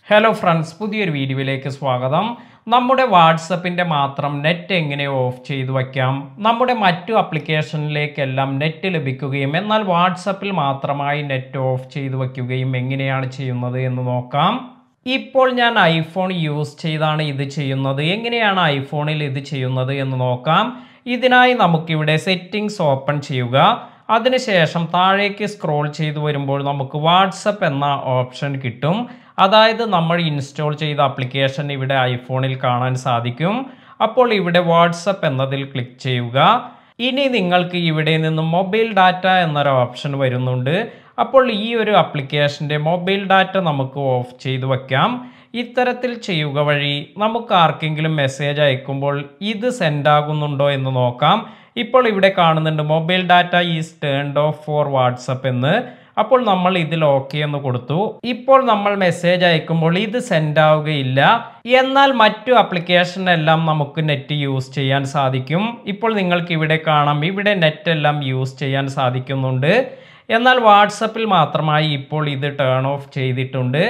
Hello friends, പുതിയൊരു വീഡിയോയിലേക്ക് സ്വാഗതം. നമ്മുടെ വാട്സപ്പിൻ്റെ മാത്രം നെറ്റ് എങ്ങനെ ഓഫ് ചെയ്തു വയ്ക്കാം, നമ്മുടെ മറ്റു ആപ്ലിക്കേഷനിലേക്കെല്ലാം നെറ്റ് ലഭിക്കുകയും എന്നാൽ വാട്സപ്പിൽ മാത്രമായി നെറ്റ് ഓഫ് ചെയ്തു വയ്ക്കുകയും എങ്ങനെയാണ് ചെയ്യുന്നത് എന്ന് നോക്കാം. ഇപ്പോൾ ഞാൻ ഐഫോൺ യൂസ് ചെയ്താണ് ഇത് ചെയ്യുന്നത്. എങ്ങനെയാണ് ഐഫോണിൽ ഇത് ചെയ്യുന്നത് എന്ന് നോക്കാം. ഇതിനായി നമുക്കിവിടെ സെറ്റിംഗ്സ് ഓപ്പൺ ചെയ്യുക. അതിനുശേഷം താഴേക്ക് സ്ക്രോൾ ചെയ്തു വരുമ്പോൾ നമുക്ക് വാട്സപ്പ് എന്ന ഓപ്ഷൻ കിട്ടും. അതായത് നമ്മൾ ഇൻസ്റ്റാൾ ചെയ്ത ആപ്ലിക്കേഷൻ ഇവിടെ ഐഫോണിൽ കാണാൻ സാധിക്കും. അപ്പോൾ ഇവിടെ വാട്സപ്പ് എന്നതിൽ ക്ലിക്ക് ചെയ്യുക. ഇനി നിങ്ങൾക്ക് ഇവിടെ നിന്ന് മൊബൈൽ ഡാറ്റ എന്നൊരു ഓപ്ഷൻ വരുന്നുണ്ട്. അപ്പോൾ ഈ ഒരു ആപ്ലിക്കേഷൻ്റെ മൊബൈൽ ഡാറ്റ നമുക്ക് ഓഫ് ചെയ്തു വയ്ക്കാം. ഇത്തരത്തിൽ ചെയ്യുക വഴി നമുക്ക് ആർക്കെങ്കിലും മെസ്സേജ് അയക്കുമ്പോൾ ഇത് സെൻഡ് ആകുന്നുണ്ടോ എന്ന് നോക്കാം. ഇപ്പോൾ ഇവിടെ കാണുന്നുണ്ട് mobile data is turned off for WhatsApp എന്ന്. അപ്പോൾ നമ്മൾ ഇതിൽ ഓക്കെ എന്ന് കൊടുത്തു. ഇപ്പോൾ നമ്മൾ മെസ്സേജ് അയക്കുമ്പോൾ ഇത് സെൻഡ് ആവുകയില്ല. എന്നാൽ മറ്റു ആപ്ലിക്കേഷനെല്ലാം നമുക്ക് നെറ്റ് യൂസ് ചെയ്യാൻ സാധിക്കും. ഇപ്പോൾ നിങ്ങൾക്ക് ഇവിടെ കാണാം, ഇവിടെ നെറ്റ് എല്ലാം യൂസ് ചെയ്യാൻ സാധിക്കുന്നുണ്ട്. എന്നാൽ വാട്സപ്പിൽ മാത്രമായി ഇപ്പോൾ ഇത് ടേൺ ഓഫ് ചെയ്തിട്ടുണ്ട്.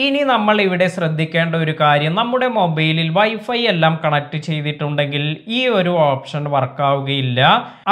ഇനി നമ്മൾ ഇവിടെ ശ്രദ്ധിക്കേണ്ട ഒരു കാര്യം, നമ്മുടെ മൊബൈലിൽ വൈഫൈ എല്ലാം കണക്ട് ചെയ്തിട്ടുണ്ടെങ്കിൽ ഈ ഒരു ഓപ്ഷൻ വർക്കാവുകയില്ല.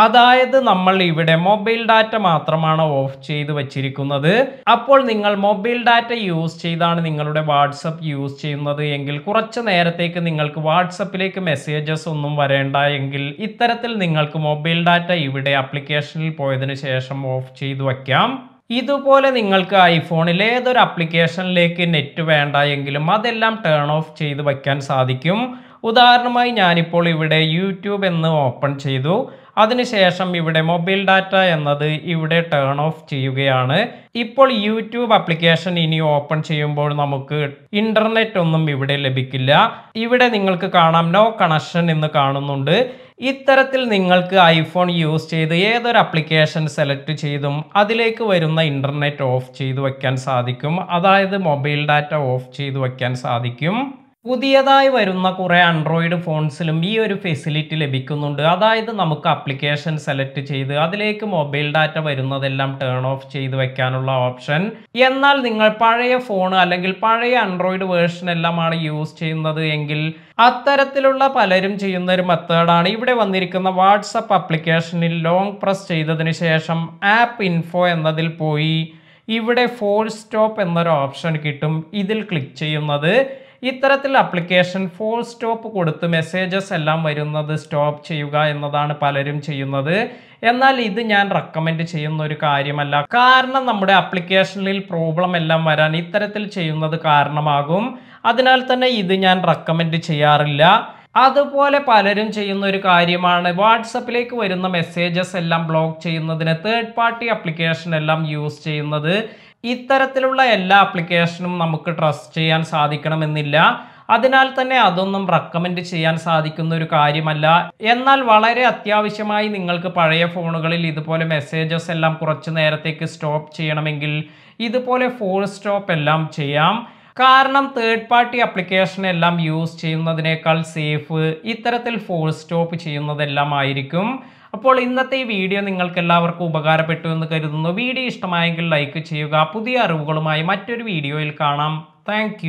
അതായത് നമ്മൾ ഇവിടെ മൊബൈൽ ഡാറ്റ മാത്രമാണ് ഓഫ് ചെയ്ത് വച്ചിരിക്കുന്നത്. അപ്പോൾ നിങ്ങൾ മൊബൈൽ ഡാറ്റ യൂസ് ചെയ്താണ് നിങ്ങളുടെ വാട്സപ്പ് യൂസ് ചെയ്യുന്നത് എങ്കിൽ കുറച്ച് നേരത്തേക്ക് നിങ്ങൾക്ക് വാട്സപ്പിലേക്ക് മെസ്സേജസ് ഒന്നും വരേണ്ട എങ്കിൽ ഇത്തരത്തിൽ നിങ്ങൾക്ക് മൊബൈൽ ഡാറ്റ ഇവിടെ ആപ്ലിക്കേഷനിൽ പോയതിനു ശേഷം ഓഫ് ചെയ്തു വയ്ക്കാം. ഇതുപോലെ നിങ്ങൾക്ക് ഐഫോണിൽ ഏതൊരു ആപ്ലിക്കേഷനിലേക്ക് നെറ്റ് വേണ്ട എങ്കിലും അതെല്ലാം ടേൺ ഓഫ് ചെയ്ത് വയ്ക്കാൻ സാധിക്കും. ഉദാഹരണമായി ഞാനിപ്പോൾ ഇവിടെ യൂട്യൂബ് എന്ന് ഓപ്പൺ ചെയ്തു. അതിനുശേഷം ഇവിടെ മൊബൈൽ ഡാറ്റ എന്നത് ഇവിടെ ടേൺ ഓഫ് ചെയ്യുകയാണ്. ഇപ്പോൾ യൂട്യൂബ് ആപ്ലിക്കേഷൻ ഇനി ഓപ്പൺ ചെയ്യുമ്പോൾ നമുക്ക് ഇന്റർനെറ്റ് ഒന്നും ഇവിടെ ലഭിക്കില്ല. ഇവിടെ നിങ്ങൾക്ക് കാണാം നോ കണക്ഷൻ എന്ന് കാണുന്നുണ്ട്. ഇത്തരത്തിൽ നിങ്ങൾക്ക് ഐഫോൺ യൂസ് ചെയ്ത് ഏതൊരു ആപ്ലിക്കേഷൻ സെലക്ട് ചെയ്തും അതിലേക്ക് വരുന്ന ഇന്റർനെറ്റ് ഓഫ് ചെയ്തു വയ്ക്കാൻ സാധിക്കും. അതായത് മൊബൈൽ ഡാറ്റ ഓഫ് ചെയ്തു വയ്ക്കാൻ സാധിക്കും. പുതിയതായി വരുന്ന കുറേ ആൻഡ്രോയിഡ് ഫോൺസിലും ഈ ഒരു ഫെസിലിറ്റി ലഭിക്കുന്നുണ്ട്. അതായത് നമുക്ക് ആപ്ലിക്കേഷൻ സെലക്ട് ചെയ്ത് അതിലേക്ക് മൊബൈൽ ഡാറ്റ വരുന്നതെല്ലാം ടേൺ ഓഫ് ചെയ്ത് വെക്കാനുള്ള ഓപ്ഷൻ. എന്നാൽ നിങ്ങൾ പഴയ ഫോൺ അല്ലെങ്കിൽ പഴയ ആൻഡ്രോയിഡ് വേർഷൻ എല്ലാമാണ് യൂസ് ചെയ്യുന്നത് എങ്കിൽ അത്തരത്തിലുള്ള പലരും ചെയ്യുന്ന ഒരു മെത്തേഡാണ് ഇവിടെ വന്നിരിക്കുന്ന വാട്സപ്പ് ആപ്ലിക്കേഷനിൽ ലോങ് പ്രസ് ചെയ്തതിന് ശേഷം ആപ്പ് ഇൻഫോ എന്നതിൽ പോയി ഇവിടെ ഫോഴ്സ് സ്റ്റോപ്പ് എന്നൊരു ഓപ്ഷൻ കിട്ടും. ഇതിൽ ക്ലിക്ക് ചെയ്യുന്നത് ഇത്തരത്തിൽ ആപ്ലിക്കേഷൻ ഫോൾ സ്റ്റോപ്പ് കൊടുത്ത് മെസ്സേജസ് എല്ലാം വരുന്നത് സ്റ്റോപ്പ് ചെയ്യുക എന്നതാണ് പലരും ചെയ്യുന്നത്. എന്നാൽ ഇത് ഞാൻ റെക്കമെൻഡ് ചെയ്യുന്ന ഒരു കാര്യമല്ല. കാരണം നമ്മുടെ ആപ്ലിക്കേഷനിൽ പ്രോബ്ലം എല്ലാം വരാൻ ഇത്തരത്തിൽ ചെയ്യുന്നത് കാരണമാകും. അതിനാൽ തന്നെ ഇത് ഞാൻ റെക്കമെൻഡ് ചെയ്യാറില്ല. അതുപോലെ പലരും ചെയ്യുന്ന ഒരു കാര്യമാണ് വാട്സപ്പിലേക്ക് വരുന്ന മെസ്സേജസ് എല്ലാം ബ്ലോക്ക് ചെയ്യുന്നതിന് തേർഡ് പാർട്ടി ആപ്ലിക്കേഷൻ എല്ലാം യൂസ് ചെയ്യുന്നത്. ഇത്തരത്തിലുള്ള എല്ലാ ആപ്ലിക്കേഷനും നമുക്ക് ട്രസ്റ്റ് ചെയ്യാൻ സാധിക്കണമെന്നില്ല. അതിനാൽ തന്നെ അതൊന്നും റെക്കമെൻഡ് ചെയ്യാൻ സാധിക്കുന്ന ഒരു കാര്യമല്ല. എന്നാൽ വളരെ അത്യാവശ്യമായി നിങ്ങൾക്ക് പഴയ ഫോണുകളിൽ ഇതുപോലെ മെസ്സേജസ് എല്ലാം കുറച്ച് നേരത്തേക്ക് സ്റ്റോപ്പ് ചെയ്യണമെങ്കിൽ ഇതുപോലെ ഫോൾ സ്റ്റോപ്പ് എല്ലാം ചെയ്യാം. കാരണം തേർഡ് പാർട്ടി ആപ്ലിക്കേഷൻ എല്ലാം യൂസ് ചെയ്യുന്നതിനേക്കാൾ സേഫ് ഇത്തരത്തിൽ ഫോൾ സ്റ്റോപ്പ് ചെയ്യുന്നതെല്ലാം ആയിരിക്കും. അപ്പോൾ ഇന്നത്തെ ഈ വീഡിയോ നിങ്ങൾക്ക് എല്ലാവർക്കും ഉപകാരപ്പെട്ടു എന്ന് കരുതുന്നു. വീഡിയോ ഇഷ്ടമായെങ്കിൽ ലൈക്ക് ചെയ്യുക. പുതിയ അറിവുകളുമായി മറ്റൊരു വീഡിയോയിൽ കാണാം. താങ്ക്